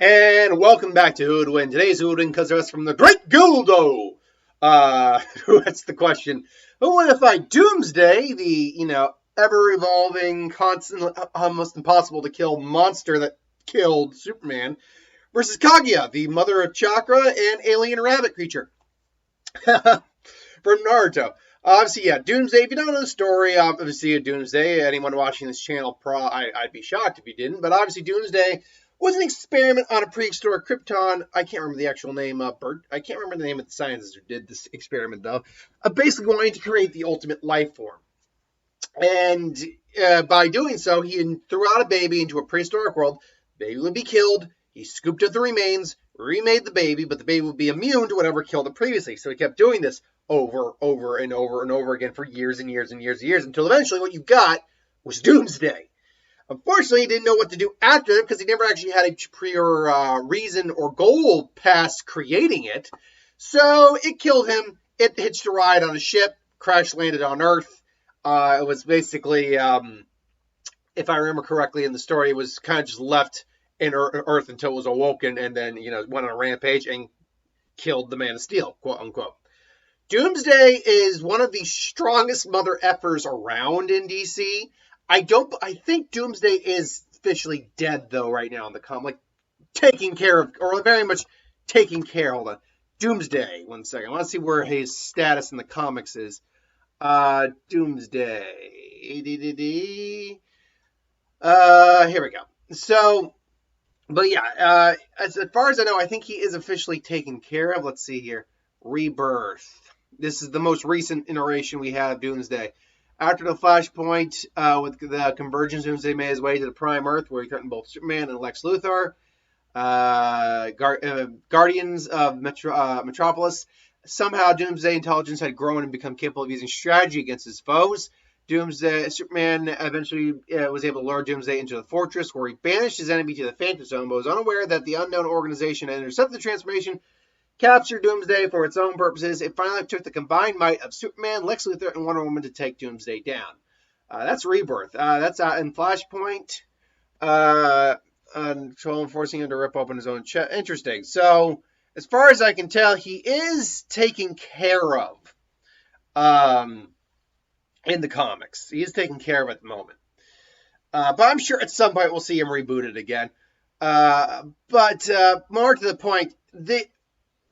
And welcome back to Who Would Win. Today's Who Would Win comes to us from the Great Gildo. That's the question. Who would fight Doomsday, the, ever-evolving, constant, almost impossible to kill monster that killed Superman, versus Kaguya, the mother of chakra and alien rabbit creature from Naruto. Obviously, yeah, Doomsday, if you don't know the story, obviously, Doomsday, anyone watching this channel, I'd be shocked if you didn't, but obviously Doomsday was an experiment on a prehistoric Krypton. I can't remember the actual name of I can't remember the name of the scientist who did this experiment, though. Basically wanting to create the ultimate life form. And by doing so, he threw out a baby into a prehistoric world. The baby would be killed. He scooped up the remains, remade the baby, but the baby would be immune to whatever killed it previously. So he kept doing this over and over again for years and years and years and years until eventually what you got was Doomsday. Unfortunately, he didn't know what to do after it because he never actually had a prior reason or goal past creating it. So it killed him. It hitched a ride on a ship, crash landed on Earth. It was basically, if I remember correctly in the story, it was kind of just left in Earth until it was awoken and then, went on a rampage and killed the Man of Steel, quote unquote. Doomsday is one of the strongest mother effers around in DC. I think Doomsday is officially dead, though, right now in the comic. Taking care of, or very much taking care. Hold on. Doomsday. 1 second. I want to see where his status in the comics is. Doomsday. Here we go. So, but yeah, as far as I know, I think he is officially taken care of. Let's see here. Rebirth. This is the most recent iteration we have, Doomsday. After the Flashpoint, with the convergence, Doomsday made his way to the Prime Earth, where he threatened both Superman and Lex Luthor. Guardians of Metropolis. Somehow, Doomsday intelligence had grown and become capable of using strategy against his foes. Superman eventually was able to lure Doomsday into the fortress, where he banished his enemy to the Phantom Zone, but was unaware that the unknown organization had intercepted the transformation, captured Doomsday for its own purposes. It finally took the combined might of Superman, Lex Luthor, and Wonder Woman to take Doomsday down. That's Rebirth. That's out in Flashpoint. Control and forcing him to rip open his own chest. Interesting. So, as far as I can tell, he is taken care of in the comics. He is taken care of at the moment. But I'm sure at some point we'll see him rebooted again. But more to the point,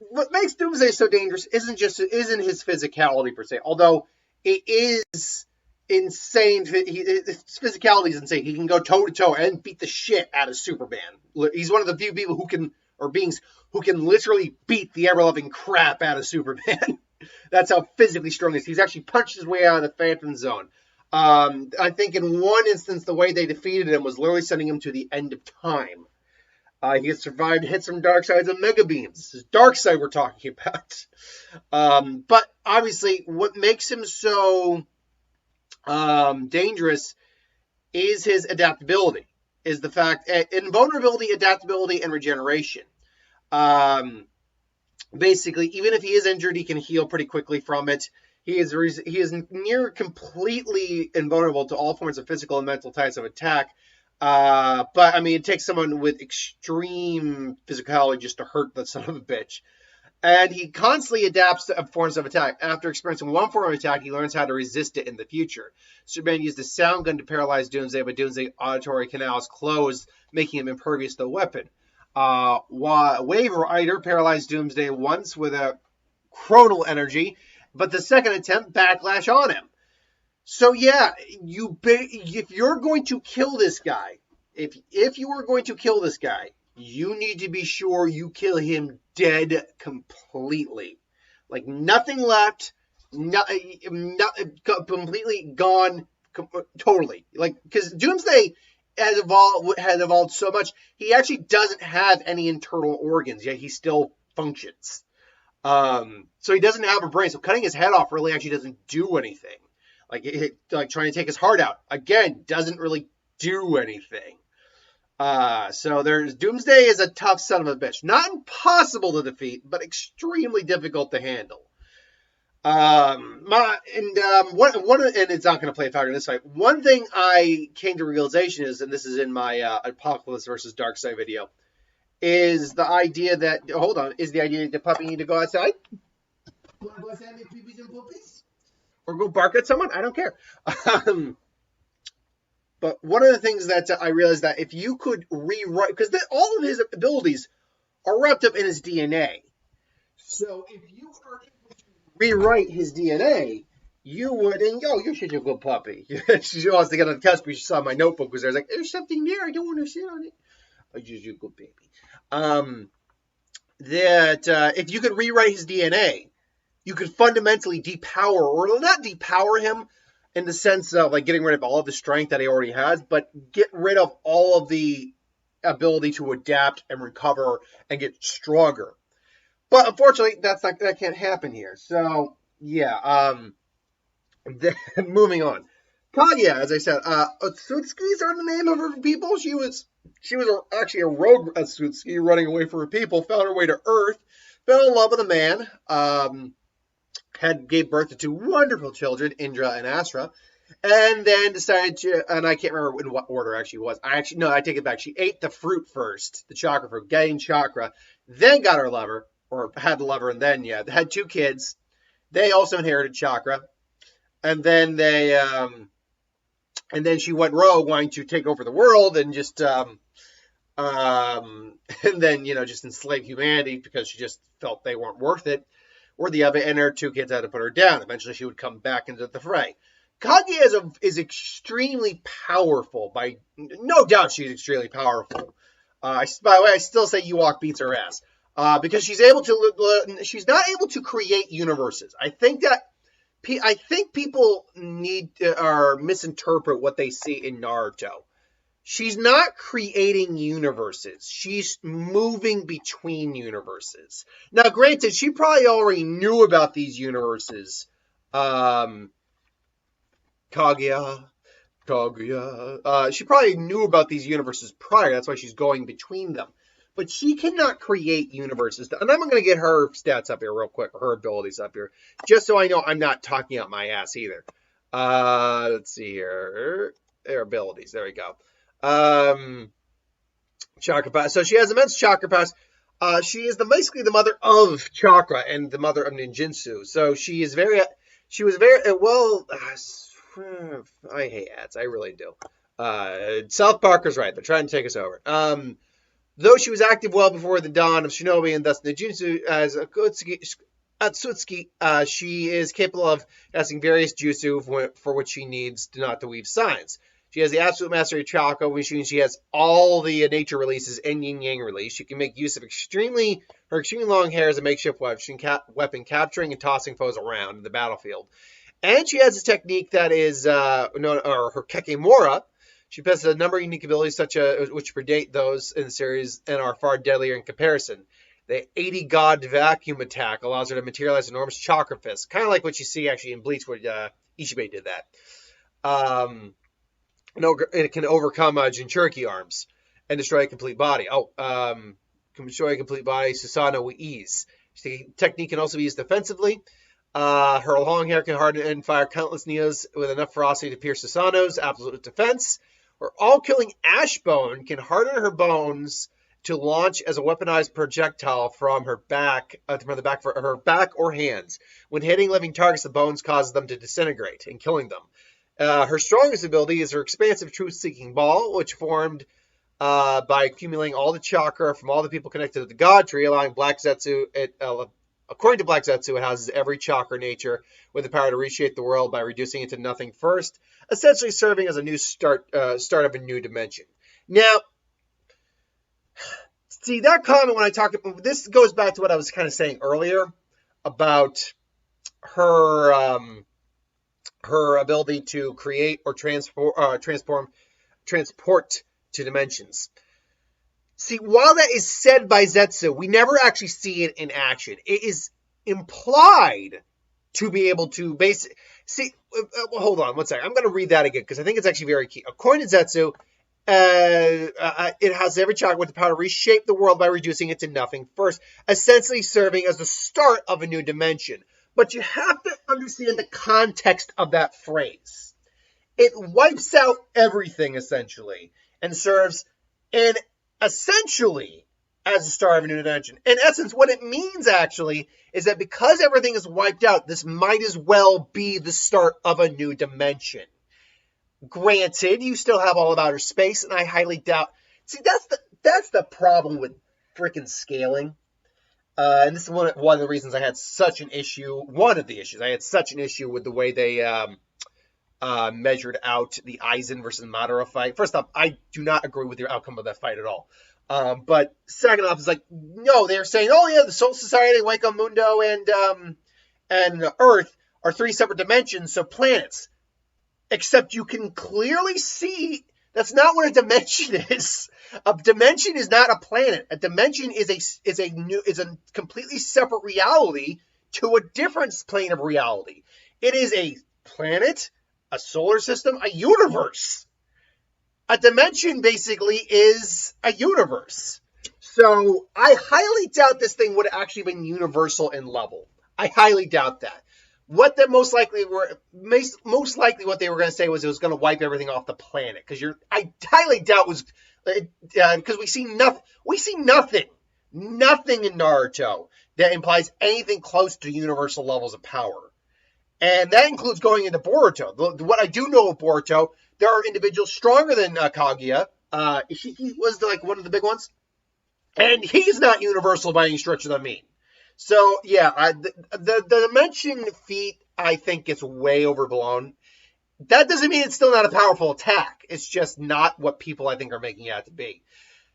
what makes Doomsday so dangerous isn't his physicality per se, although it is insane. His physicality is insane. He can go toe to toe and beat the shit out of Superman. He's one of the few people beings who can literally beat the ever-loving crap out of Superman. That's how physically strong he is. He's actually punched his way out of the Phantom Zone. I think in one instance, the way they defeated him was literally sending him to the end of time. He has survived hits from Darkseid's and Mega Beams. This is Darkseid we're talking about. But obviously, what makes him so dangerous is his adaptability. Is the fact invulnerability, adaptability, and regeneration. Basically, even if he is injured, he can heal pretty quickly from it. He is near completely invulnerable to all forms of physical and mental types of attack. But, I mean, it takes someone with extreme physicality just to hurt the son of a bitch. And he constantly adapts to forms of attack. After experiencing one form of attack, he learns how to resist it in the future. Superman used a sound gun to paralyze Doomsday, but Doomsday's auditory canals closed, making him impervious to the weapon. Wave Rider paralyzed Doomsday once with a chronal energy, but the second attempt backlash on him. So yeah, if you're going to kill this guy, if you are going to kill this guy, you need to be sure you kill him dead completely. Like nothing left, completely gone, totally. Like, because Doomsday has evolved so much, he actually doesn't have any internal organs, yet he still functions. So he doesn't have a brain, so cutting his head off really actually doesn't do anything. Like trying to take his heart out, again, doesn't really do anything. So Doomsday is a tough son of a bitch. Not impossible to defeat, but extremely difficult to handle. And it's not going to play a factor in this fight. One thing I came to realization is, and this is in my Apocalypse versus Darkseid video, is the idea that the puppy need to go outside? Want to go outside and make peepees and poopies? Or go bark at someone? I don't care. Um, but one of the things that I realized that if you could rewrite, because all of his abilities are wrapped up in his DNA. So if you are able to rewrite his DNA, you would, and you're such a good puppy. She wants to get on the couch because she saw my notebook was there. I was like, there's something there. I don't want to sit on it. Oh, you're a good baby. If you could rewrite his DNA, you could fundamentally depower, or not depower him in the sense of like getting rid of all of the strength that he already has, but get rid of all of the ability to adapt and recover and get stronger. But unfortunately, that can't happen here. So yeah, moving on. Kaguya, as I said, Otsutsuki's are the name of her people. She was actually a rogue Otsutsuki running away from her people, found her way to Earth, fell in love with a man, gave birth to two wonderful children, Indra and Astra, and then decided to, and I can't remember in what order actually it was. I take it back. She ate the fruit first, the chakra fruit, gained chakra, then got her lover, or had the lover, and then, had two kids. They also inherited chakra. And then and then she went rogue, wanting to take over the world and just, and then, just enslave humanity because she just felt they weren't worthy of it, and her two kids had to put her down. Eventually, she would come back into the fray. Kaguya is extremely powerful. No doubt, she's extremely powerful. By the way, I still say Ewok beats her ass because she's not able to create universes. I think people misinterpret what they see in Naruto. She's not creating universes. She's moving between universes. Now, granted, she probably already knew about these universes. Kaguya. She probably knew about these universes prior. That's why she's going between them. But she cannot create universes. And I'm going to get her stats up here real quick, her abilities up here, just so I know I'm not talking out my ass either. Let's see here. Her abilities. There we go. Chakra pass. So she has immense chakra pass. She is basically the mother of chakra and the mother of ninjutsu. So she was very well. I hate ads. I really do. South Parker's right. They're trying to take us over. Though she was active well before the dawn of shinobi and thus ninjutsu as Otsutsuki, she is capable of casting various jutsu for which she needs not to weave signs. She has the absolute mastery of chakra, which means she has all the nature releases and yin-yang release. She can make use of her extremely long hair as a makeshift weapon, capturing and tossing foes around in the battlefield. And she has a technique that is known, or her Kekemura. She possesses a number of unique abilities, which predate those in the series and are far deadlier in comparison. The 80 God vacuum attack allows her to materialize enormous chakra fists, kind of like what you see actually in Bleach, where Ichibe did that. It can overcome Jinchuriki arms and destroy a complete body. Can destroy a complete body, Susanoo with ease. The technique can also be used defensively. Her long hair can harden and fire countless neos with enough ferocity to pierce Susanoo's absolute defense. Her all-killing Ashbone can harden her bones to launch as a weaponized projectile from her back, for her back or hands. When hitting living targets, the bones causes them to disintegrate and killing them. Her strongest ability is her expansive truth-seeking ball, which formed by accumulating all the chakra from all the people connected to the God Tree, allowing Black Zetsu. According to Black Zetsu, it houses every chakra nature with the power to reshape the world by reducing it to nothing first, essentially serving as a new start of a new dimension. Now, see, that comment when I talked about this goes back to what I was kind of saying earlier about her ability to create or transport to dimensions. See, while that is said by Zetsu, we never actually see it in action. It is implied to be able to hold on one second. I'm going to read that again because I think it's actually very key. According to Zetsu, it has every chakra with the power to reshape the world by reducing it to nothing first, essentially serving as the start of a new dimension. But you have to understand the context of that phrase. It wipes out everything, essentially, and serves an essentially as the start of a new dimension. In essence, what it means actually is that because everything is wiped out, this might as well be the start of a new dimension. Granted, you still have all of outer space, and I highly doubt. See, that's the problem with freaking scaling. And this is one of the reasons I had such an issue. One of the issues I had such an issue with the way they measured out the Aizen versus Madara fight. First off, I do not agree with the outcome of that fight at all. But second off, it's like, no, they're saying, oh yeah, the Soul Society, Waco Mundo, and Earth are three separate dimensions, so planets. Except you can clearly see that's not what a dimension is. A dimension is not a planet. A dimension is a completely separate reality to a different plane of reality. It is a planet, a solar system, a universe. A dimension basically is a universe. So I highly doubt this thing would have actually been universal in level. I highly doubt that. What they most likely what they were going to say was it was going to wipe everything off the planet, because I highly doubt was because we see nothing in Naruto that implies anything close to universal levels of power, and that includes going into Boruto. What I do know of Boruto, there are individuals stronger than Kaguya. He was like one of the big ones, and he's not universal by any stretch of the mean. So, yeah, the dimension feat, I think, gets way overblown. That doesn't mean it's still not a powerful attack. It's just not what people, I think, are making it out to be.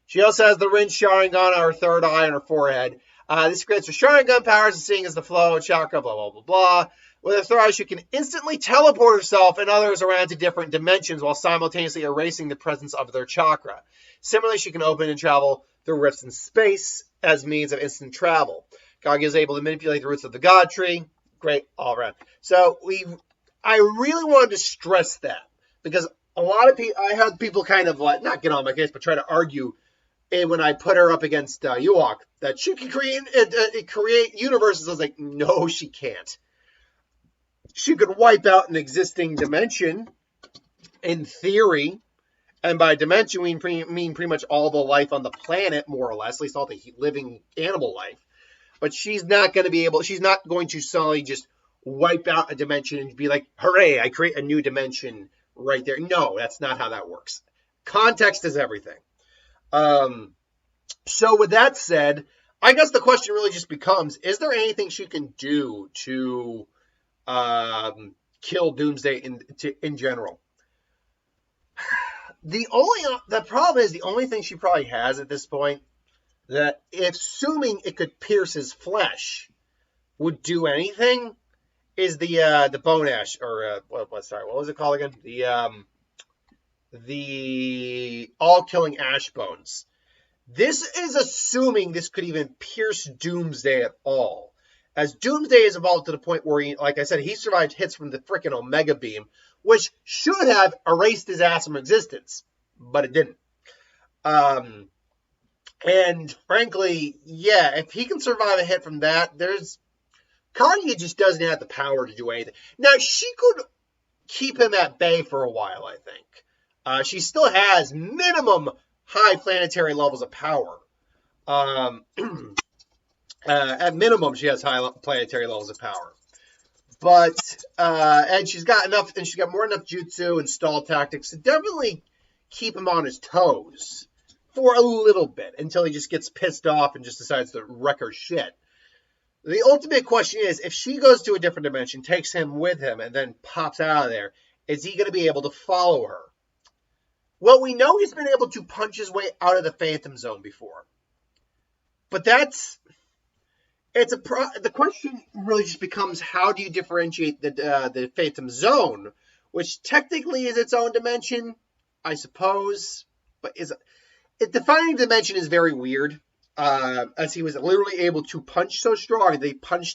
She also has the Rin Sharingan on her third eye on her forehead. This grants her Sharingan powers and seeing as the flow of chakra, blah, blah, blah, blah. With her third eye, she can instantly teleport herself and others around to different dimensions while simultaneously erasing the presence of their chakra. Similarly, she can open and travel through rifts in space as means of instant travel. Kaguya is able to manipulate the roots of the God tree. Great, all around. So I really wanted to stress that, because a lot of people, I had people kind of like, not get on my case, but try to argue, and when I put her up against Yuok, that she can create universes. I was like, no, she can't. She could wipe out an existing dimension, in theory, and by dimension we mean pretty much all the life on the planet, more or less, at least all the living animal life. But she's not going to suddenly just wipe out a dimension and be like, hooray, I create a new dimension right there. No, that's not how that works. Context is everything. So with that said, I guess the question really just becomes, is there anything she can do to kill Doomsday in general? The problem is the only thing she probably has at this point, that assuming it could pierce his flesh, would do anything, is the bone ash, or what was it called again? The all-killing ash bones. This is assuming this could even pierce Doomsday at all, as Doomsday is evolved to the point where he, like I said, he survived hits from the frickin' Omega Beam, which should have erased his ass from existence, but it didn't. And frankly, yeah, if he can survive a hit from that, Kaguya just doesn't have the power to do anything. Now, she could keep him at bay for a while, I think. She still has minimum high planetary levels of power. At minimum, she has high planetary levels of power. But, and she's got more than enough jutsu and stall tactics to definitely keep him on his toes for a little bit, until he just gets pissed off and just decides to wreck her shit. The ultimate question is, if she goes to a different dimension, takes him with him, and then pops out of there, is he going to be able to follow her? Well, we know he's been able to punch his way out of the Phantom Zone before. But the question really just becomes, how do you differentiate the Phantom Zone, which technically is its own dimension, I suppose, but defining dimension is very weird, as he was literally able to punch so strong. Basically,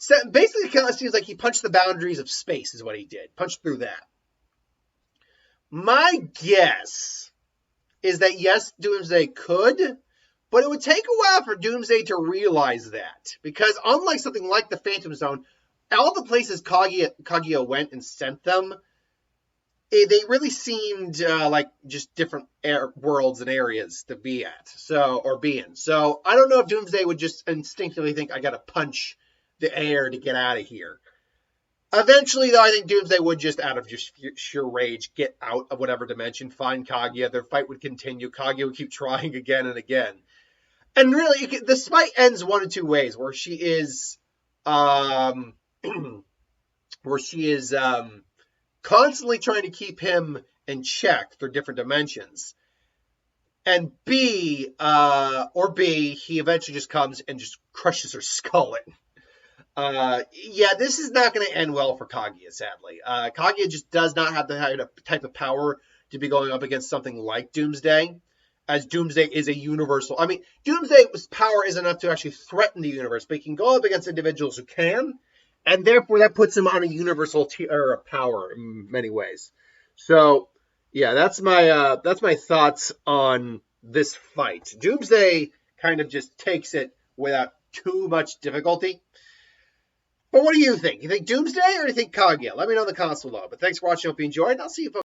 it kind of seems like he punched the boundaries of space is what he did. Punched through that. My guess is that, yes, Doomsday could, but it would take a while for Doomsday to realize that. Because unlike something like the Phantom Zone, all the places Kaguya went and sent them, they really seemed like just different worlds and areas to be at, or be in. So I don't know if Doomsday would just instinctively think, I got to punch the air to get out of here. Eventually, though, I think Doomsday would just, out of just sheer rage, get out of whatever dimension, find Kaguya. Their fight would continue. Kaguya would keep trying again and again. And really, the fight ends one of two ways, where she is, um, where she is constantly trying to keep him in check through different dimensions. And B, he eventually just comes and just crushes her skull in. Yeah, this is not going to end well for Kaguya, sadly. Kaguya just does not have the type of power to be going up against something like Doomsday, as Doomsday is a universal. I mean, Doomsday's power is enough to actually threaten the universe, but he can go up against individuals who can, and therefore that puts him on a universal power in many ways. So, yeah, that's my thoughts on this fight. Doomsday kind of just takes it without too much difficulty. But what do you think? You think Doomsday or do you think Kaguya? Let me know in the comments below. But thanks for watching. Hope you enjoyed, and I'll see you folks.